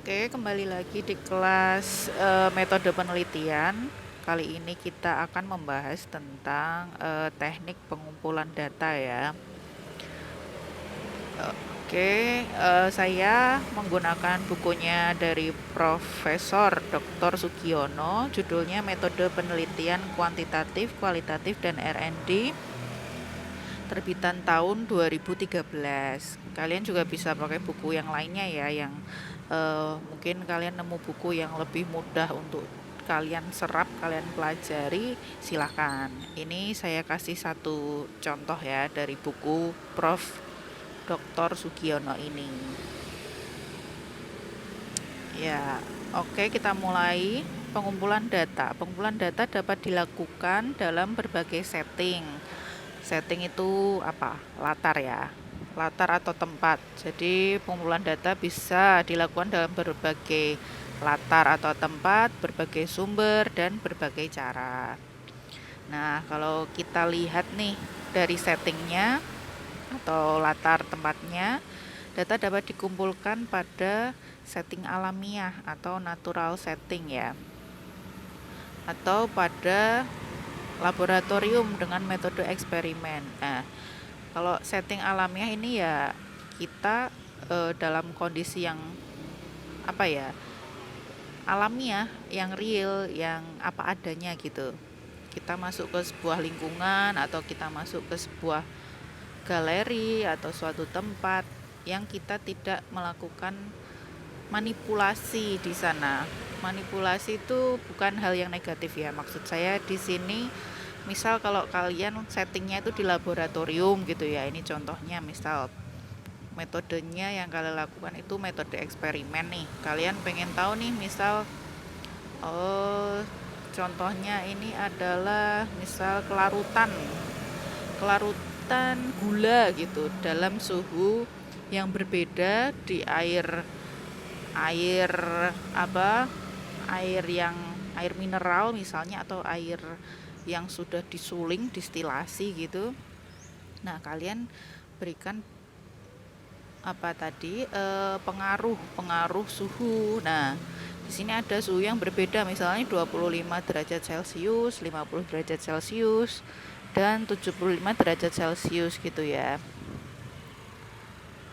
Oke, kembali lagi di kelas metode penelitian. Kali ini kita akan membahas tentang teknik pengumpulan data ya. Oke, saya menggunakan bukunya dari Profesor Dr. Sugiono, judulnya Metode Penelitian Kuantitatif, Kualitatif, dan R&D, terbitan tahun 2013. Kalian juga bisa pakai buku yang lainnya ya, yang mungkin kalian nemu buku yang lebih mudah untuk kalian serap, kalian pelajari, silahkan. Ini saya kasih satu contoh ya dari buku Prof. Dr. Sugiono ini. Ya, oke, kita mulai. Pengumpulan data. Pengumpulan data dapat dilakukan dalam berbagai setting. Setting itu apa? Latar ya. Latar atau tempat. Jadi pengumpulan data bisa dilakukan dalam berbagai latar atau tempat, berbagai sumber, dan berbagai cara. Nah, kalau kita lihat nih dari settingnya atau latar tempatnya, data dapat dikumpulkan pada setting alamiah atau natural setting ya, atau pada laboratorium dengan metode eksperimen. Nah, kalau setting alamiah ini ya kita dalam kondisi yang apa ya, alamiah, yang real, yang apa adanya gitu. Kita masuk ke sebuah lingkungan atau kita masuk ke sebuah galeri atau suatu tempat yang kita tidak melakukan manipulasi di sana. Manipulasi itu bukan hal yang negatif ya. Maksud saya di sini, misal kalau kalian settingnya itu di laboratorium gitu ya. Ini contohnya, misal metodenya yang kalian lakukan itu metode eksperimen nih. Kalian pengen tahu nih, misal oh, contohnya ini adalah misal kelarutan gula gitu dalam suhu yang berbeda di air air apa air mineral misalnya, atau air yang sudah disuling, distilasi gitu. Nah, kalian berikan apa tadi pengaruh suhu. Nah, di sini ada suhu yang berbeda, misalnya 25 derajat Celcius, 50 derajat Celcius, dan 75 derajat Celcius gitu ya.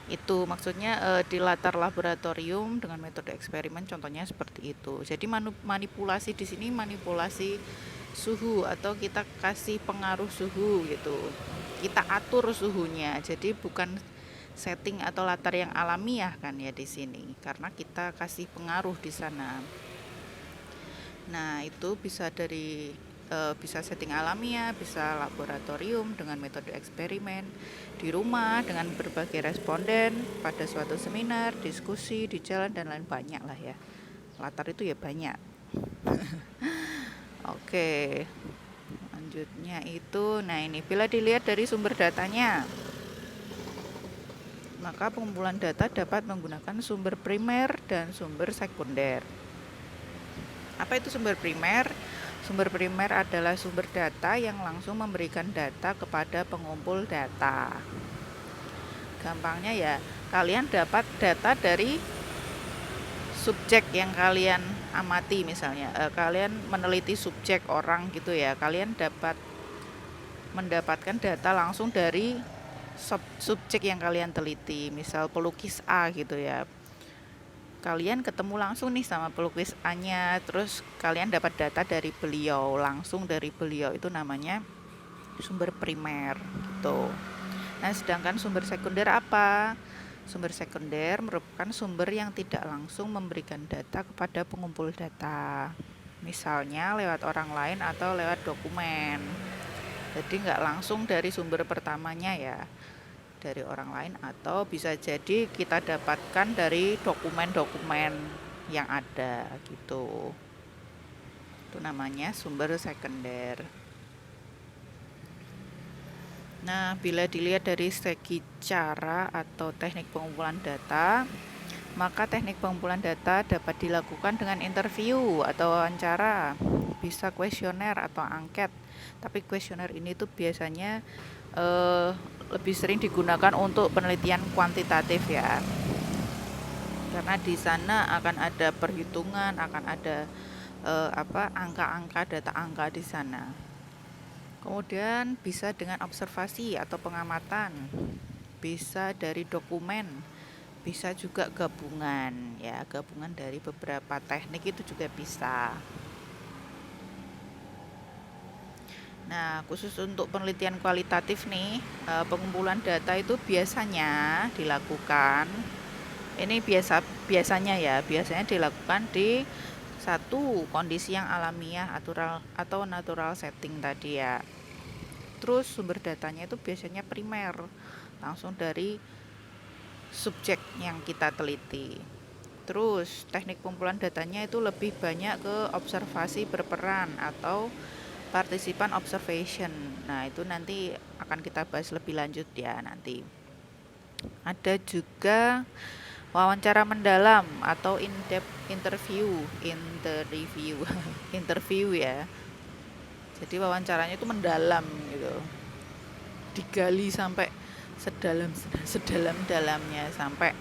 Itu maksudnya di latar laboratorium dengan metode eksperimen, contohnya seperti itu. Jadi manipulasi di sini manipulasi suhu, atau kita kasih pengaruh suhu gitu. Kita atur suhunya. Jadi bukan setting atau latar yang alamiah kan ya di sini, karena kita kasih pengaruh di sana. Nah, itu bisa setting alamiah, bisa laboratorium dengan metode eksperimen, di rumah dengan berbagai responden pada suatu seminar, diskusi di jalan, dan lain banyak lah ya. Latar itu ya banyak. Oke, lanjutnya itu, nah ini bila dilihat dari sumber datanya, maka pengumpulan data dapat menggunakan sumber primer dan sumber sekunder. Apa itu sumber primer? Sumber primer adalah sumber data yang langsung memberikan data kepada pengumpul data. Gampangnya ya, kalian dapat data dari subjek yang kalian amati, misalnya kalian meneliti subjek orang gitu ya, kalian dapat mendapatkan data langsung dari subjek yang kalian teliti. Misal pelukis A gitu ya, kalian ketemu langsung nih sama pelukis A-nya, terus kalian dapat data dari beliau, langsung dari beliau, itu namanya sumber primer gitu. Nah, sedangkan sumber sekunder apa? Sumber sekunder merupakan sumber yang tidak langsung memberikan data kepada pengumpul data, misalnya lewat orang lain atau lewat dokumen. Jadi nggak langsung dari sumber pertamanya ya, dari orang lain, atau bisa jadi kita dapatkan dari dokumen-dokumen yang ada gitu. Itu namanya sumber sekunder. Nah, bila dilihat dari segi cara atau teknik pengumpulan data, maka teknik pengumpulan data dapat dilakukan dengan interview atau wawancara, bisa kuesioner atau angket. Tapi kuesioner ini tuh biasanya lebih sering digunakan untuk penelitian kuantitatif ya. karena di sana akan ada perhitungan, akan ada angka-angka, data angka di sana. Kemudian bisa dengan observasi atau pengamatan, bisa dari dokumen, bisa juga gabungan, ya gabungan dari beberapa teknik itu juga bisa. Nah, khusus untuk penelitian kualitatif nih, pengumpulan data itu biasanya dilakukan, ini biasanya dilakukan di satu kondisi yang alamiah atau natural setting tadi ya. Terus sumber datanya itu biasanya primer, langsung dari subjek yang kita teliti. Terus teknik pengumpulan datanya itu lebih banyak ke observasi berperan atau partisipan observation. Nah, itu nanti akan kita bahas lebih lanjut ya nanti. Ada juga wawancara mendalam atau in-depth interview interview ya. Jadi wawancaranya itu mendalam gitu, digali sampai sedalam-dalamnya, sampai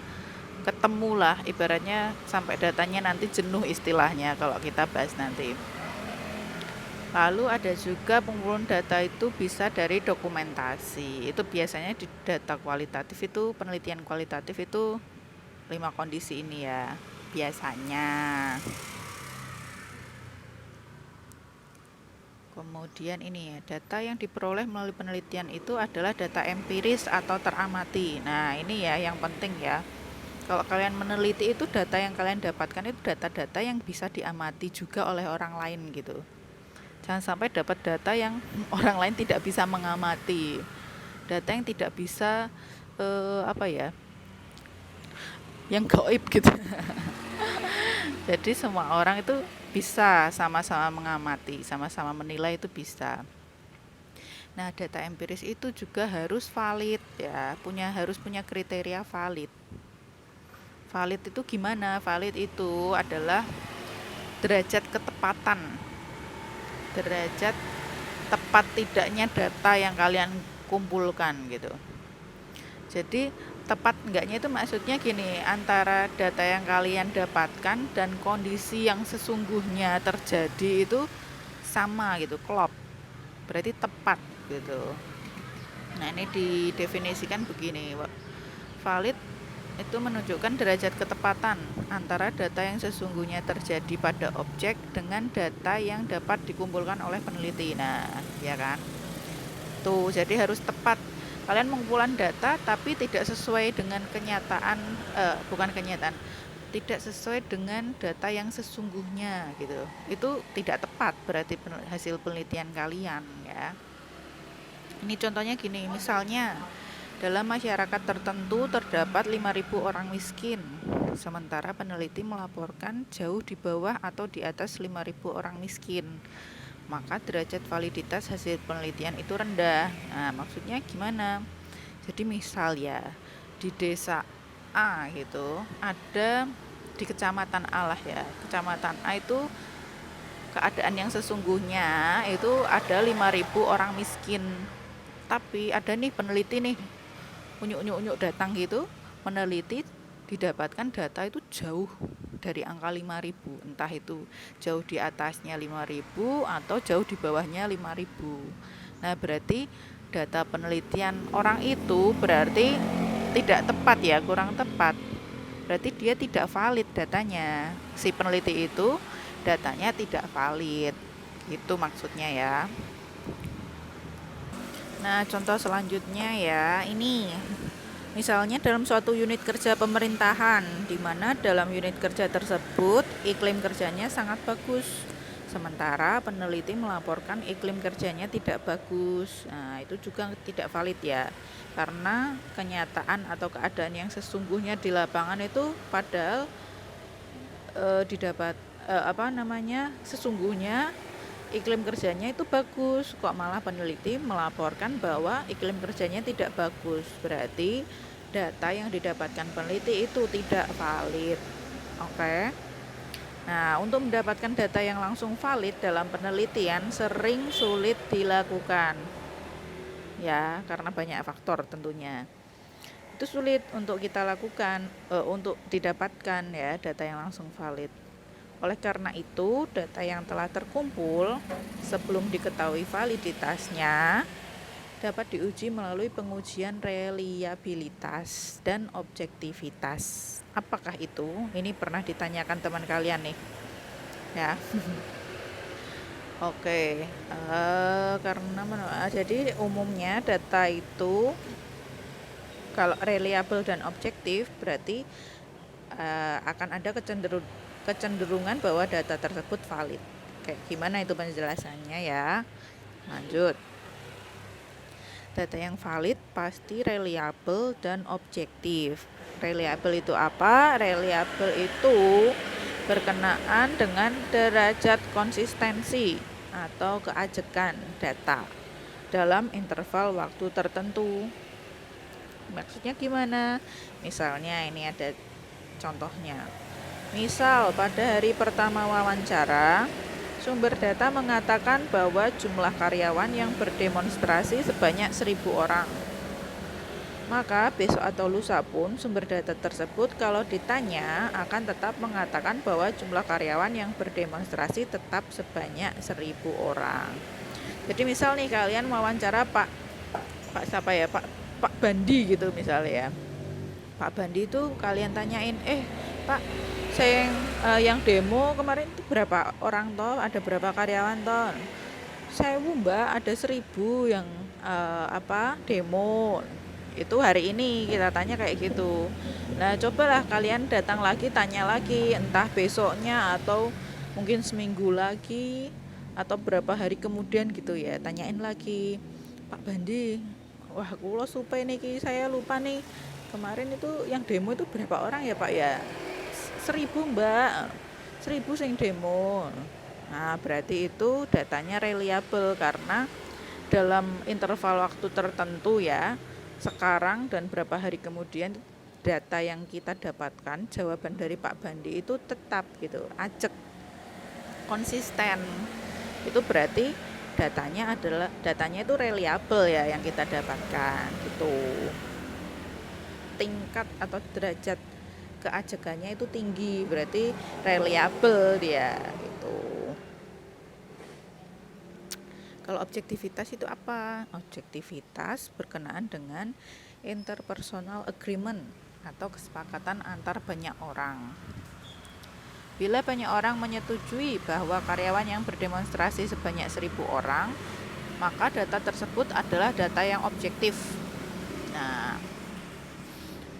ketemulah, ibaratnya sampai datanya nanti jenuh istilahnya kalau kita bahas nanti. Lalu ada juga pengumpulan data itu bisa dari dokumentasi. Itu biasanya di data kualitatif itu, penelitian kualitatif itu 5 kondisi ini ya, biasanya. Kemudian ini ya, data yang diperoleh melalui penelitian itu adalah data empiris atau teramati. Nah, ini ya yang penting ya. Kalau kalian meneliti itu, data yang kalian dapatkan itu data-data yang bisa diamati juga oleh orang lain gitu. Jangan sampai dapat data yang orang lain tidak bisa mengamati, data yang tidak bisa yang gaib gitu. Jadi semua orang itu bisa sama-sama mengamati, sama-sama menilai, itu bisa. Nah, data empiris itu juga harus valid ya, harus punya kriteria valid. Valid itu gimana? Valid itu adalah derajat ketepatan, derajat tepat tidaknya data yang kalian kumpulkan gitu. Jadi tepat enggaknya itu maksudnya gini, antara data yang kalian dapatkan dan kondisi yang sesungguhnya terjadi itu sama gitu, klop, berarti tepat gitu. Nah, ini didefinisikan begini, valid itu menunjukkan derajat ketepatan antara data yang sesungguhnya terjadi pada objek dengan data yang dapat dikumpulkan oleh peneliti. Nah, ya kan? Tuh, jadi harus tepat. Kalian mengumpulkan data tapi tidak sesuai dengan tidak sesuai dengan data yang sesungguhnya gitu. Itu tidak tepat berarti hasil penelitian kalian ya. Ini contohnya gini, misalnya dalam masyarakat tertentu terdapat 5.000 orang miskin, sementara peneliti melaporkan jauh di bawah atau di atas 5.000 orang miskin. Maka derajat validitas hasil penelitian itu rendah. Nah, maksudnya gimana? Jadi misal ya, di desa A gitu, ada di kecamatan A lah ya. Kecamatan A itu keadaan yang sesungguhnya itu ada 5.000 orang miskin. Tapi ada nih peneliti nih, unyuk-unyuk datang gitu, meneliti, didapatkan data itu jauh dari angka 5.000, entah itu jauh di atasnya 5.000 atau jauh di bawahnya 5.000. Nah, berarti data penelitian orang itu berarti tidak tepat ya, kurang tepat. Berarti dia tidak valid datanya. Si peneliti itu datanya tidak valid. Itu maksudnya ya. Nah, contoh selanjutnya ya, ini misalnya dalam suatu unit kerja pemerintahan, di mana dalam unit kerja tersebut iklim kerjanya sangat bagus, sementara peneliti melaporkan iklim kerjanya tidak bagus. Nah, itu juga tidak valid ya, karena kenyataan atau keadaan yang sesungguhnya di lapangan itu padahal sesungguhnya iklim kerjanya itu bagus, kok malah peneliti melaporkan bahwa iklim kerjanya tidak bagus. Berarti data yang didapatkan peneliti itu tidak valid. Oke. Nah, untuk mendapatkan data yang langsung valid dalam penelitian sering sulit dilakukan. Ya, karena banyak faktor tentunya. Itu sulit untuk kita lakukan, untuk didapatkan ya data yang langsung valid. Oleh karena itu, data yang telah terkumpul sebelum diketahui validitasnya dapat diuji melalui pengujian reliabilitas dan objektivitas. Apakah itu? Ini pernah ditanyakan teman kalian nih. Ya. Oke, jadi umumnya data itu kalau reliable dan objektif berarti akan ada kecenderungan bahwa data tersebut valid. Oke, gimana itu penjelasannya ya? Lanjut. Data yang valid pasti reliable dan objektif. Reliable itu apa? Reliable itu berkenaan dengan derajat konsistensi atau keajekan data dalam interval waktu tertentu. Maksudnya gimana? Misalnya ini ada contohnya. Misal pada hari pertama wawancara, sumber data mengatakan bahwa jumlah karyawan yang berdemonstrasi sebanyak 1.000 orang. Maka besok atau lusa pun sumber data tersebut kalau ditanya akan tetap mengatakan bahwa jumlah karyawan yang berdemonstrasi tetap sebanyak 1.000 orang. Jadi misal nih kalian wawancara Pak siapa ya, Pak Bandi gitu misalnya ya. Pak Bandi itu kalian tanyain, Pak, saya yang demo kemarin itu berapa orang toh? Ada berapa karyawan toh? 1.000 Mbak, ada 1.000 yang demo. Itu hari ini kita tanya kayak gitu. Nah, cobalah kalian datang lagi, tanya lagi, entah besoknya atau mungkin seminggu lagi atau berapa hari kemudian gitu ya, tanyain lagi, Pak Bandi, wah kulo supe niki, saya lupa nih kemarin itu yang demo itu berapa orang ya Pak ya? 1.000 Mbak, 1.000 sing demo. Nah, berarti itu datanya reliable karena dalam interval waktu tertentu ya, sekarang dan berapa hari kemudian data yang kita dapatkan, jawaban dari Pak Bandi itu tetap gitu, ajek, konsisten. Itu berarti datanya itu reliable ya yang kita dapatkan gitu. Tingkat atau derajat keajekannya itu tinggi, berarti reliable dia gitu. Kalau objektivitas itu apa? Objektivitas berkenaan dengan interpersonal agreement atau kesepakatan antar banyak orang. Bila banyak orang menyetujui bahwa karyawan yang berdemonstrasi sebanyak 1.000 orang, maka data tersebut adalah data yang objektif. Nah,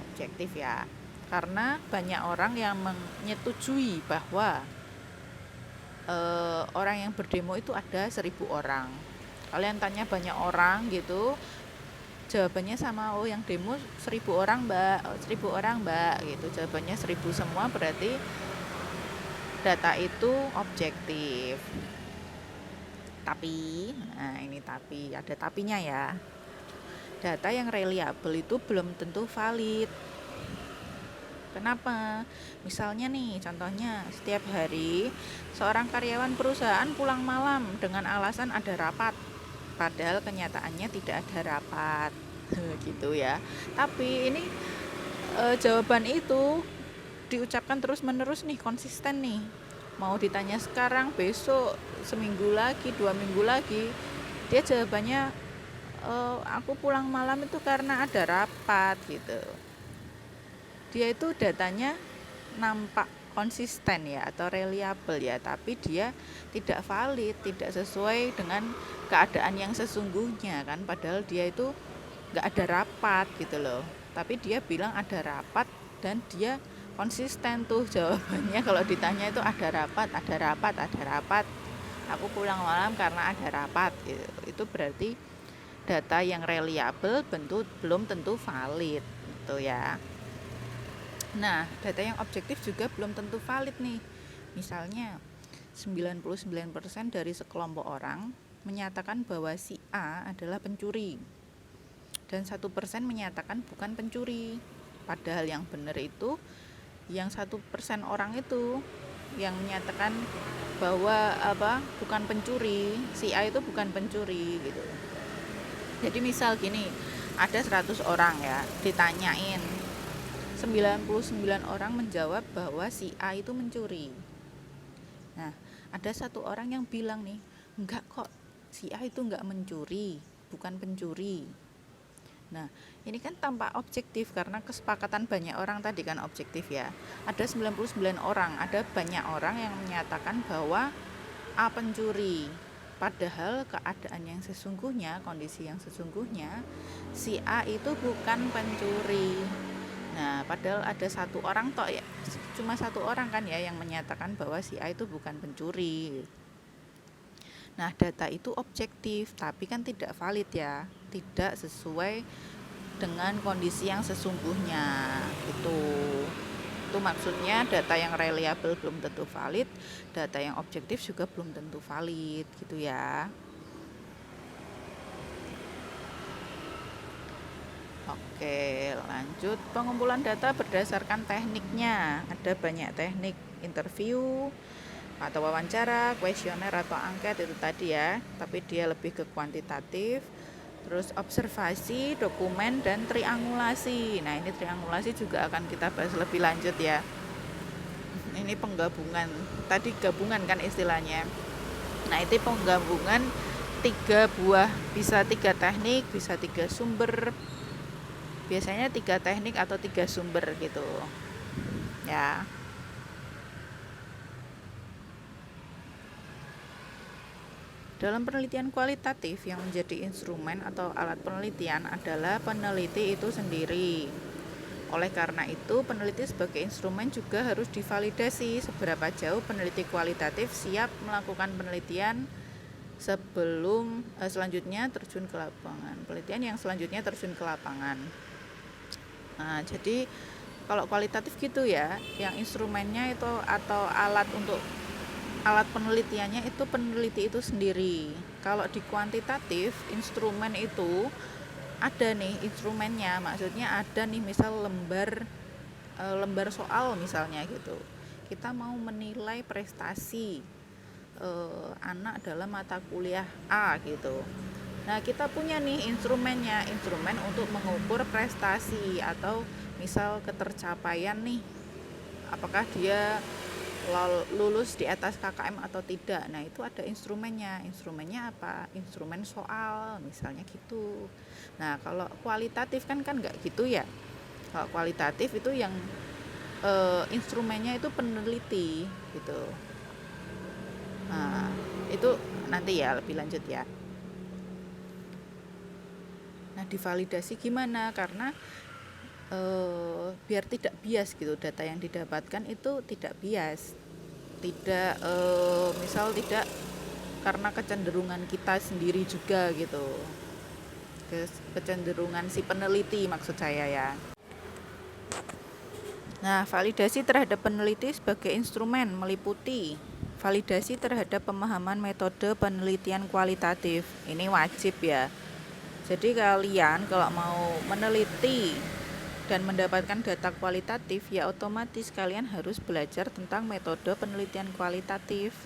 objektif ya, karena banyak orang yang menyetujui bahwa orang yang berdemo itu ada 1.000 orang. Kalian tanya banyak orang gitu, jawabannya sama, yang demo 1.000 orang Mbak, 1.000 orang Mbak gitu, jawabannya 1.000 semua, berarti data itu objektif. Tapi, ada tapinya ya. Data yang reliable itu belum tentu valid. Kenapa? Misalnya nih, contohnya setiap hari seorang karyawan perusahaan pulang malam dengan alasan ada rapat, padahal kenyataannya tidak ada rapat, gitu ya. Tapi ini jawaban itu diucapkan terus-menerus nih, konsisten nih. Mau ditanya sekarang, besok, seminggu lagi, 2 minggu lagi, dia jawabannya aku pulang malam itu karena ada rapat gitu. Dia itu datanya nampak konsisten ya atau reliable ya, tapi dia tidak valid, tidak sesuai dengan keadaan yang sesungguhnya kan, padahal dia itu nggak ada rapat gitu loh, tapi dia bilang ada rapat dan dia konsisten tuh jawabannya. Kalau ditanya itu ada rapat, aku pulang malam karena ada rapat gitu. Itu berarti data yang reliable belum tentu valid gitu ya. Nah, data yang objektif juga belum tentu valid nih. Misalnya 99% dari sekelompok orang menyatakan bahwa si A adalah pencuri dan 1% menyatakan bukan pencuri. Padahal yang benar itu yang 1% orang itu yang menyatakan bahwa bukan pencuri, si A itu bukan pencuri gitu. Jadi misal gini, ada 100 orang ya, ditanyain 99 orang menjawab bahwa si A itu mencuri. Nah, ada satu orang yang bilang nih, enggak kok, si A itu enggak mencuri, bukan pencuri. Nah, ini kan tampak objektif karena kesepakatan banyak orang tadi kan objektif ya. Ada 99 orang, ada banyak orang yang menyatakan bahwa A pencuri. Padahal keadaan yang sesungguhnya, kondisi yang sesungguhnya, si A itu bukan pencuri. Nah, padahal ada satu orang toh ya, cuma satu orang kan ya yang menyatakan bahwa si A itu bukan pencuri. Nah, data itu objektif, tapi kan tidak valid ya, tidak sesuai dengan kondisi yang sesungguhnya. Itu maksudnya data yang reliable belum tentu valid, data yang objektif juga belum tentu valid gitu ya. Oke, lanjut. Pengumpulan data berdasarkan tekniknya. Ada banyak teknik: interview atau wawancara, kuesioner atau angket itu tadi ya, tapi dia lebih ke kuantitatif. Terus observasi, dokumen, dan triangulasi. Nah, ini triangulasi juga akan kita bahas lebih lanjut ya. Ini penggabungan, tadi gabungan kan istilahnya. Nah, itu penggabungan 3 buah, bisa 3 teknik, bisa 3 sumber. Biasanya 3 teknik atau 3 sumber gitu ya. Dalam penelitian kualitatif, yang menjadi instrumen atau alat penelitian adalah peneliti itu sendiri. Oleh karena itu, peneliti sebagai instrumen juga harus divalidasi seberapa jauh peneliti kualitatif siap melakukan penelitian sebelum selanjutnya terjun ke lapangan. Penelitian yang selanjutnya terjun ke lapangan. Nah, jadi kalau kualitatif gitu ya, yang instrumennya itu atau alat penelitiannya itu peneliti itu sendiri. Kalau di kuantitatif, instrumen itu ada nih instrumennya, maksudnya ada nih misal lembar soal misalnya gitu. Kita mau menilai prestasi anak dalam mata kuliah A gitu. Nah, kita punya nih instrumennya, instrumen untuk mengukur prestasi atau misal ketercapaian nih, apakah dia lulus di atas KKM atau tidak. Nah, itu ada instrumennya. Instrumennya apa? Instrumen soal misalnya gitu. Nah, kalau kualitatif kan nggak gitu ya. Kalau kualitatif itu yang instrumennya itu peneliti gitu. Nah, itu nanti ya lebih lanjut ya. Nah, divalidasi gimana? Karena biar tidak bias gitu, data yang didapatkan itu tidak bias, tidak misal tidak karena kecenderungan kita sendiri juga gitu, kecenderungan si peneliti maksud saya ya. Nah, validasi terhadap peneliti sebagai instrumen meliputi validasi terhadap pemahaman metode penelitian kualitatif. Ini wajib ya. Jadi kalian kalau mau meneliti dan mendapatkan data kualitatif, ya otomatis kalian harus belajar tentang metode penelitian kualitatif.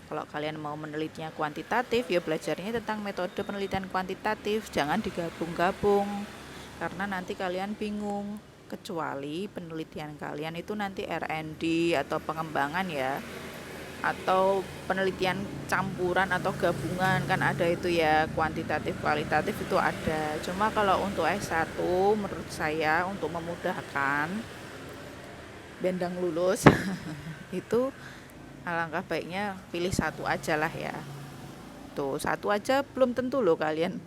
Kalau kalian mau menelitinya kuantitatif, ya belajarnya tentang metode penelitian kuantitatif, jangan digabung-gabung karena nanti kalian bingung, kecuali penelitian kalian itu nanti R&D atau pengembangan ya, atau penelitian campuran atau gabungan kan ada itu ya, kuantitatif kualitatif itu ada. Cuma kalau untuk S1 menurut saya untuk memudahkan bendang lulus itu alangkah baiknya pilih satu aja lah ya. Tuh, satu aja belum tentu loh kalian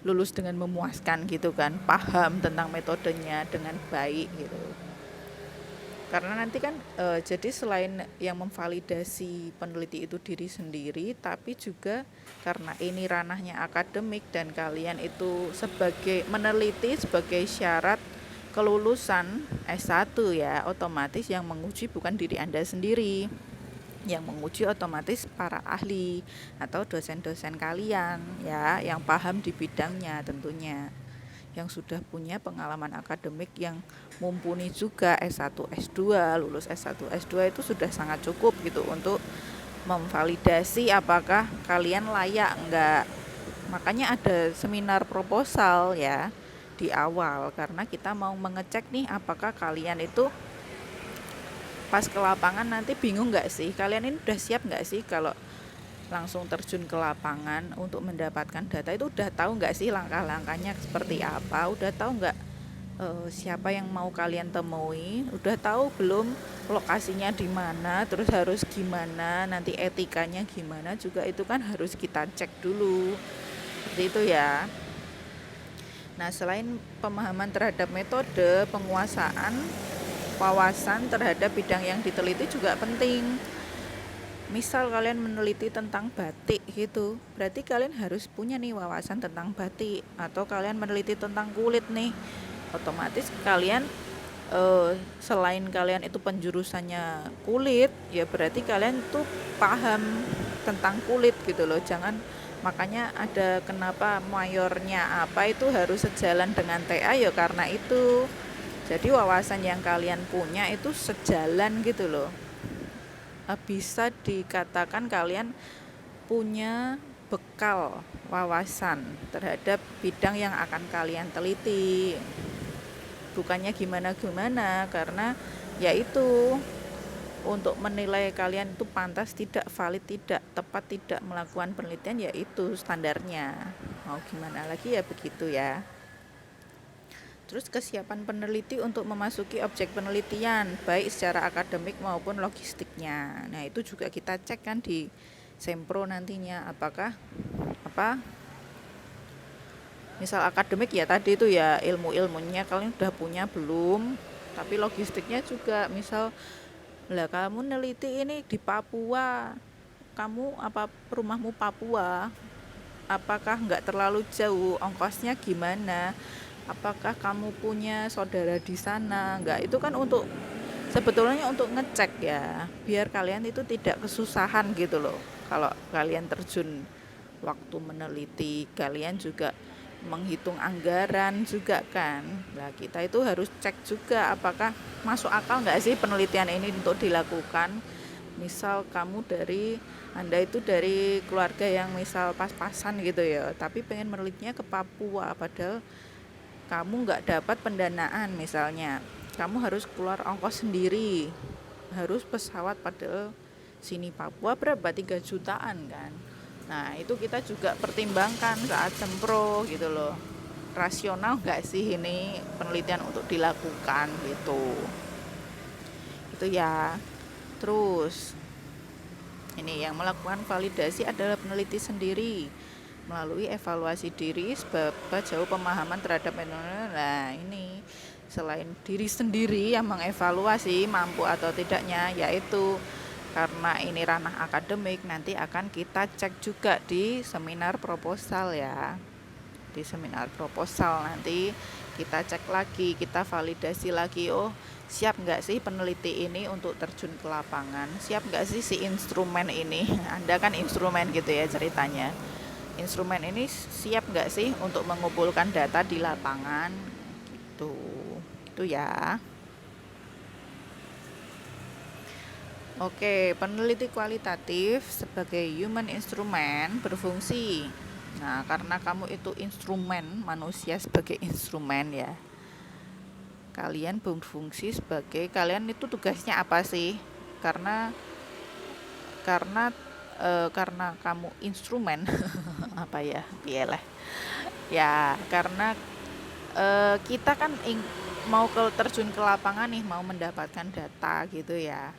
lulus dengan memuaskan gitu kan, paham tentang metodenya dengan baik gitu. Karena nanti kan jadi selain yang memvalidasi peneliti itu diri sendiri, tapi juga karena ini ranahnya akademik dan kalian itu sebagai meneliti sebagai syarat kelulusan S1 ya, otomatis yang menguji bukan diri Anda sendiri, yang menguji otomatis para ahli atau dosen-dosen kalian ya, yang paham di bidangnya tentunya, yang sudah punya pengalaman akademik yang mumpuni juga, S1, S2, lulus S1, S2 itu sudah sangat cukup gitu untuk memvalidasi apakah kalian layak enggak. Makanya ada seminar proposal ya, di awal, karena kita mau mengecek nih apakah kalian itu pas ke lapangan nanti bingung nggak sih, kalian ini udah siap nggak sih kalau langsung terjun ke lapangan untuk mendapatkan data itu, udah tahu nggak sih langkah-langkahnya seperti apa, udah tahu nggak siapa yang mau kalian temui, udah tahu belum lokasinya di mana, terus harus gimana, nanti etikanya gimana juga itu kan harus kita cek dulu, seperti itu ya. Nah, selain pemahaman terhadap metode, penguasaan wawasan terhadap bidang yang diteliti juga penting. Misal kalian meneliti tentang batik gitu, berarti kalian harus punya nih wawasan tentang batik. Atau kalian meneliti tentang kulit nih, otomatis kalian selain kalian itu penjurusannya kulit, ya berarti kalian tuh paham tentang kulit gitu loh. Jangan, makanya ada kenapa mayornya apa itu harus sejalan dengan TA ya karena itu. Jadi wawasan yang kalian punya itu sejalan gitu loh. Bisa dikatakan kalian punya bekal wawasan terhadap bidang yang akan kalian teliti. Bukannya gimana-gimana, karena yaitu untuk menilai kalian itu pantas tidak, valid tidak, tepat tidak melakukan penelitian, yaitu standarnya. Mau gimana lagi ya begitu ya. Terus kesiapan peneliti untuk memasuki objek penelitian, baik secara akademik maupun logistiknya. Nah, itu juga kita cek kan di Sempro nantinya, apakah misal akademik ya tadi itu ya ilmu-ilmunya kalian udah punya belum, tapi logistiknya juga, misal lah kamu neliti ini di Papua, kamu apa rumahmu Papua, apakah nggak terlalu jauh, ongkosnya gimana, apakah kamu punya saudara di sana, nggak, itu kan untuk sebetulnya untuk ngecek ya, biar kalian itu tidak kesusahan gitu loh. Kalau kalian terjun waktu meneliti, kalian juga menghitung anggaran juga kan. Nah, kita itu harus cek juga apakah masuk akal nggak sih penelitian ini untuk dilakukan. Misal Anda itu dari keluarga yang misal pas-pasan gitu ya, tapi pengen menelitinya ke Papua, padahal kamu nggak dapat pendanaan misalnya, kamu harus keluar ongkos sendiri, harus pesawat, padahal sini Papua berapa, 3 jutaan kan. Nah, itu kita juga pertimbangkan saat sempro gitu loh, rasional nggak sih ini penelitian untuk dilakukan gitu, itu ya. Terus ini yang melakukan validasi adalah peneliti sendiri melalui evaluasi diri seberapa jauh pemahaman terhadap metode. Nah, ini selain diri sendiri yang mengevaluasi mampu atau tidaknya, yaitu karena ini ranah akademik, nanti akan kita cek juga di seminar proposal ya. Di seminar proposal nanti kita cek lagi, kita validasi lagi, oh siap nggak sih peneliti ini untuk terjun ke lapangan, siap nggak sih si instrumen ini, Anda kan instrumen gitu ya ceritanya, instrumen ini siap nggak sih untuk mengumpulkan data di lapangan gitu, itu ya. Oke, peneliti kualitatif sebagai human instrument berfungsi. Nah, karena kamu itu instrumen, manusia sebagai instrumen ya. Kalian berfungsi sebagai, kalian itu tugasnya apa sih? Karena karena karena kamu instrumen apa ya? Iyalah. Ya, karena kita kan mau terjun ke lapangan nih, mau mendapatkan data gitu ya.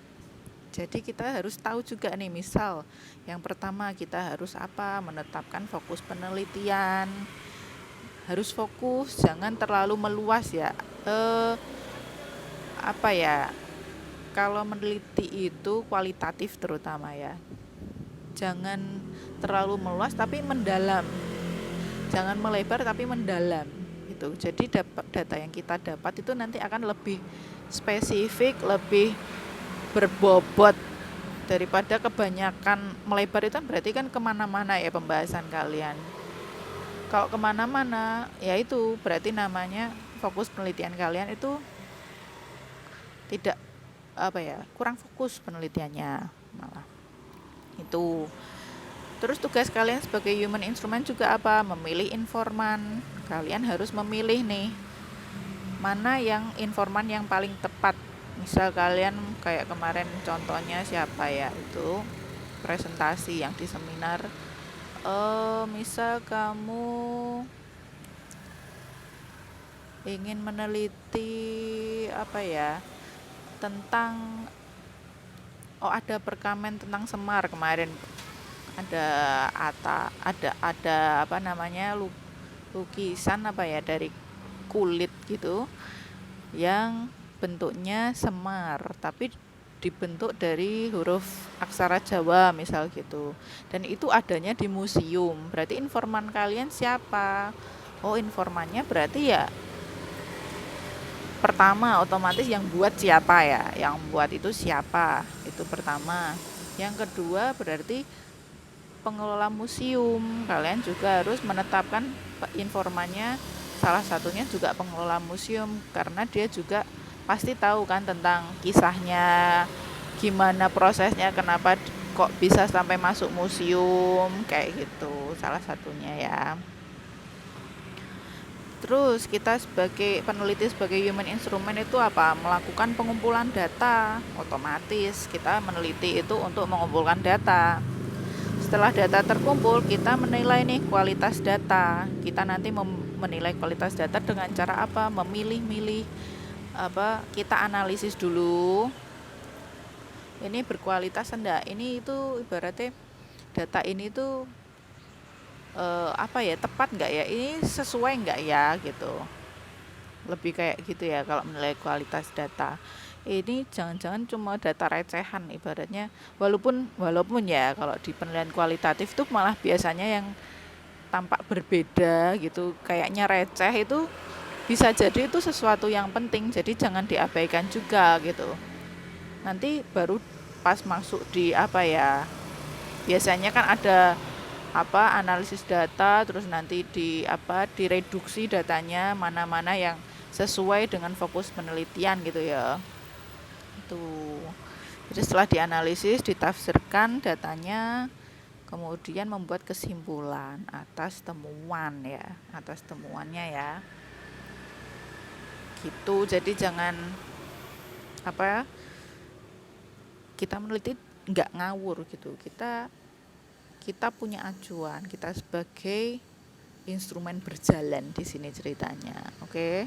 Jadi kita harus tahu juga nih, misal yang pertama kita harus menetapkan fokus penelitian. Harus fokus, jangan terlalu meluas ya. Kalau meneliti itu kualitatif terutama ya. Jangan terlalu meluas tapi mendalam. Jangan melebar tapi mendalam gitu. Jadi data yang kita dapat itu nanti akan lebih spesifik, lebih berbobot daripada kebanyakan melebar. Itu berarti kan kemana-mana ya pembahasan kalian. Kalau kemana-mana ya itu berarti namanya fokus penelitian kalian itu tidak kurang fokus penelitiannya malah itu. Terus tugas kalian sebagai human instrument juga apa? Memilih informan. Kalian harus memilih nih, mana yang informan yang paling tepat. Misal kalian kayak kemarin contohnya siapa ya, itu presentasi yang di seminar. Misal kamu ingin meneliti apa ya, tentang ada perkamen tentang Semar kemarin, ada ada apa namanya, lukisan apa ya dari kulit gitu yang bentuknya Semar tapi dibentuk dari huruf aksara Jawa misal gitu, dan itu adanya di museum. Berarti informan kalian siapa? Oh, informannya berarti ya pertama otomatis yang buat siapa ya, yang buat itu siapa, itu pertama. Yang kedua berarti pengelola museum, kalian juga harus menetapkan informannya, salah satunya juga pengelola museum, karena dia juga pasti tahu kan tentang kisahnya, gimana prosesnya, kenapa kok bisa sampai masuk museum, kayak gitu salah satunya ya. Terus kita sebagai peneliti, sebagai human instrument itu apa? Melakukan pengumpulan data. Otomatis kita meneliti itu untuk mengumpulkan data. Setelah data terkumpul, kita menilai nih kualitas data. Kita nanti menilai kualitas data dengan cara apa? Memilih-milih apa? Kita analisis dulu. Ini berkualitas enggak? Ini itu ibaratnya data ini tuh apa ya, tepat nggak ya, ini sesuai nggak ya gitu, lebih kayak gitu ya kalau menilai kualitas data. Ini jangan-jangan cuma data recehan ibaratnya, walaupun ya kalau di penilaian kualitatif itu malah biasanya yang tampak berbeda gitu, kayaknya receh, itu bisa jadi itu sesuatu yang penting, jadi jangan diabaikan juga gitu. Nanti baru pas masuk di apa ya, biasanya kan ada apa, analisis data, terus nanti direduksi datanya mana-mana yang sesuai dengan fokus penelitian gitu ya. Itu. Jadi setelah dianalisis, ditafsirkan datanya, kemudian membuat kesimpulan atas temuan ya, atas temuannya ya. Gitu. Jadi jangan apa, kita meneliti nggak ngawur gitu. Kita punya acuan, kita sebagai instrumen berjalan di sini ceritanya, oke?